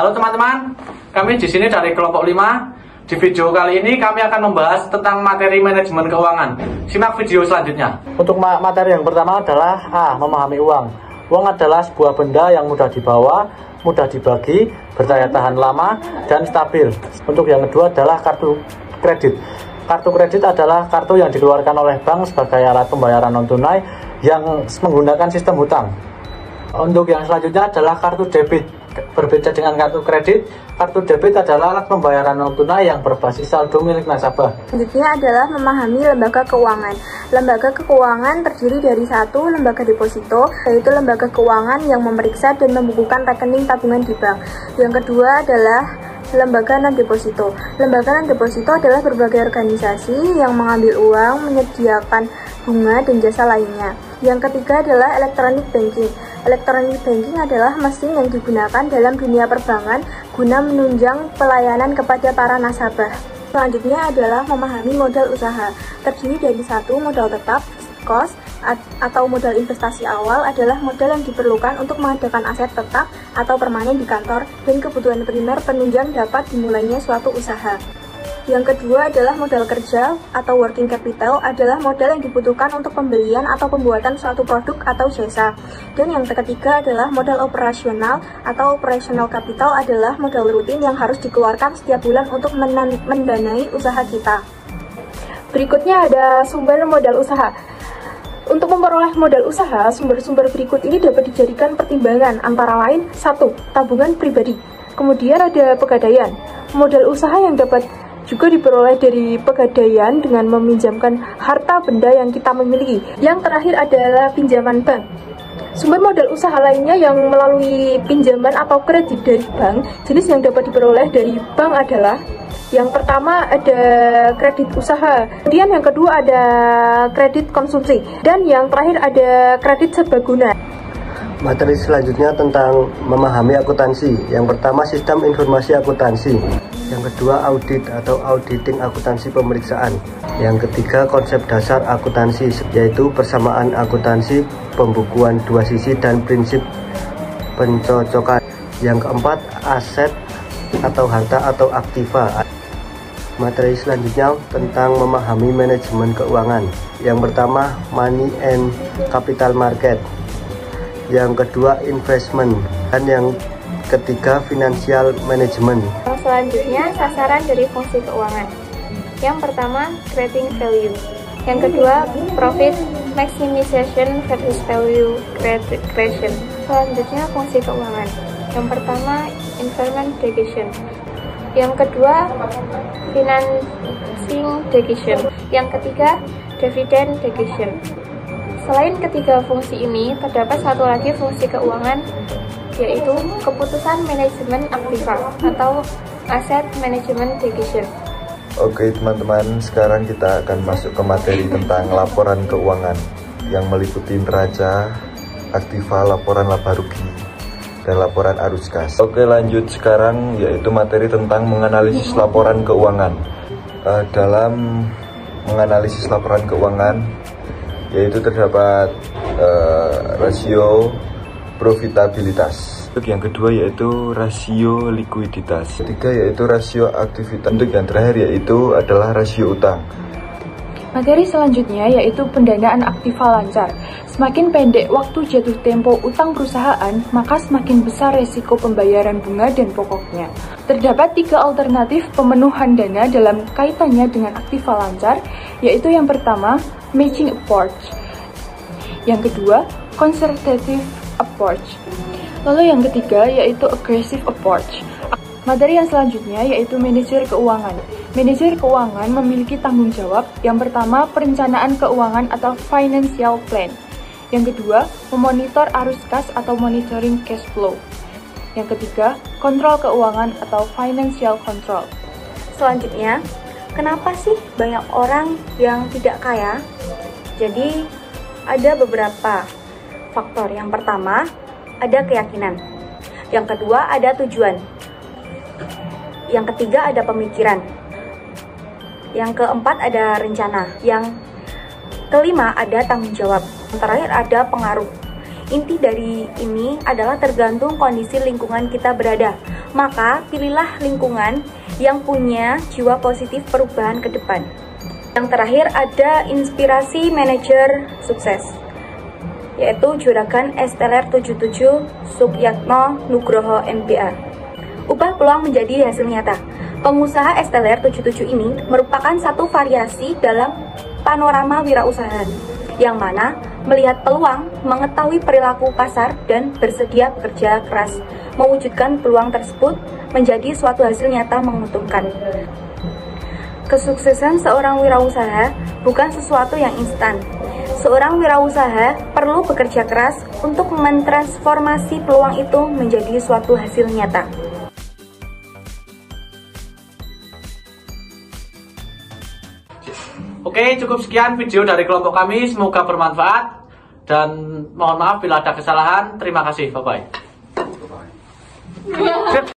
Halo teman-teman, kami di sini dari kelompok 5. Di video kali ini kami akan membahas tentang materi manajemen keuangan. Simak video selanjutnya. Untuk materi yang pertama adalah memahami uang. Uang adalah sebuah benda yang mudah dibawa, mudah dibagi, berdaya tahan lama, dan stabil. Untuk yang kedua adalah kartu kredit. Kartu kredit adalah kartu yang dikeluarkan oleh bank sebagai alat pembayaran non-tunai yang menggunakan sistem hutang. Untuk yang selanjutnya adalah kartu debit. Berbeda dengan kartu kredit, kartu debit adalah alat pembayaran non-tunai yang berbasis saldo milik nasabah. Selanjutnya adalah memahami lembaga keuangan. Lembaga keuangan terdiri dari satu lembaga deposito, yaitu lembaga keuangan yang memeriksa dan membukukan rekening tabungan di bank. Yang kedua adalah lembaga non-deposito. Lembaga non-deposito adalah berbagai organisasi yang mengambil uang, menyediakan bunga dan jasa lainnya. Yang ketiga adalah electronic banking. Electronic banking adalah mesin yang digunakan dalam dunia perbankan guna menunjang pelayanan kepada para nasabah. Selanjutnya adalah memahami modal usaha. Terdiri dari satu, modal tetap, cost, atau modal investasi awal adalah modal yang diperlukan untuk mengadakan aset tetap atau permanen di kantor dan kebutuhan primer penunjang dapat dimulainya suatu usaha. Yang kedua adalah modal kerja atau working capital adalah modal yang dibutuhkan untuk pembelian atau pembuatan suatu produk atau jasa. Dan yang ketiga adalah modal operasional atau operational capital adalah modal rutin yang harus dikeluarkan setiap bulan untuk mendanai usaha kita. Berikutnya ada sumber modal usaha. Untuk memperoleh modal usaha, sumber-sumber berikut ini dapat dijadikan pertimbangan antara lain 1. Tabungan pribadi. Kemudian ada pegadaian. Modal usaha yang dapat juga diperoleh dari pegadaian dengan meminjamkan harta benda yang kita memiliki. Yang terakhir adalah pinjaman bank. Sumber modal usaha lainnya yang melalui pinjaman atau kredit dari bank, jenis yang dapat diperoleh dari bank adalah yang pertama ada kredit usaha, kemudian yang kedua ada kredit konsumsi, dan yang terakhir ada kredit serbaguna. Materi selanjutnya tentang memahami akuntansi. Yang pertama sistem informasi akuntansi. Yang kedua audit atau auditing akuntansi pemeriksaan. Yang ketiga konsep dasar akuntansi, yaitu persamaan akuntansi, pembukuan dua sisi dan prinsip pencocokan. Yang keempat aset atau harta atau aktiva. Materi selanjutnya tentang memahami manajemen keuangan. Yang pertama money and capital market. Yang kedua investment, dan yang ketiga financial management. Selanjutnya sasaran dari fungsi keuangan. Yang pertama creating value. Yang kedua profit maximization versus value creation. Selanjutnya fungsi keuangan. Yang pertama investment decision. Yang kedua financing decision. Yang ketiga dividend decision. Selain ketiga fungsi ini, terdapat satu lagi fungsi keuangan, yaitu keputusan manajemen aktiva atau asset management decision. Oke teman-teman, sekarang kita akan masuk ke materi tentang laporan keuangan yang meliputi neraca, aktiva, laporan laba rugi, dan laporan arus kas. Oke lanjut sekarang, yaitu materi tentang menganalisis laporan keuangan. Dalam menganalisis laporan keuangan, yaitu terdapat rasio profitabilitas. Untuk yang kedua yaitu rasio likuiditas. Ketiga yaitu rasio aktivitas. Untuk yang terakhir yaitu adalah rasio utang. Materi selanjutnya yaitu pendanaan aktiva lancar. Semakin pendek waktu jatuh tempo utang perusahaan, maka semakin besar resiko pembayaran bunga dan pokoknya. Terdapat 3 alternatif pemenuhan dana dalam kaitannya dengan aktiva lancar, yaitu yang pertama, matching approach. Yang kedua, conservative approach. Lalu yang ketiga yaitu aggressive approach. Materi yang selanjutnya yaitu manajer keuangan. Manajer keuangan memiliki tanggung jawab. Yang pertama, perencanaan keuangan atau financial plan. Yang kedua, memonitor arus kas atau monitoring cash flow. Yang ketiga, kontrol keuangan atau financial control. Selanjutnya, kenapa sih banyak orang yang tidak kaya? Jadi, ada beberapa faktor. Yang pertama, ada keyakinan. Yang kedua, ada tujuan. Yang ketiga, ada pemikiran. Yang keempat, ada rencana. Yang kelima, ada tanggung jawab. Yang terakhir, ada pengaruh. Inti dari ini adalah tergantung kondisi lingkungan kita berada. Maka pilihlah lingkungan yang punya jiwa positif perubahan ke depan. Yang terakhir ada inspirasi manajer sukses, yaitu Juragan STLR 77 Sukyatno Nugroho MBA. Ubah peluang menjadi hasil nyata. Pengusaha STLR 77 ini merupakan satu variasi dalam panorama wirausaha, yang mana melihat peluang, mengetahui perilaku pasar, dan bersedia bekerja keras mewujudkan peluang tersebut menjadi suatu hasil nyata menguntungkan. Kesuksesan seorang wirausaha bukan sesuatu yang instan. Seorang wirausaha perlu bekerja keras untuk mentransformasi peluang itu menjadi suatu hasil nyata. Oke, cukup sekian video dari kelompok kami. Semoga bermanfaat. Dan mohon maaf bila ada kesalahan. Terima kasih. Bye-bye.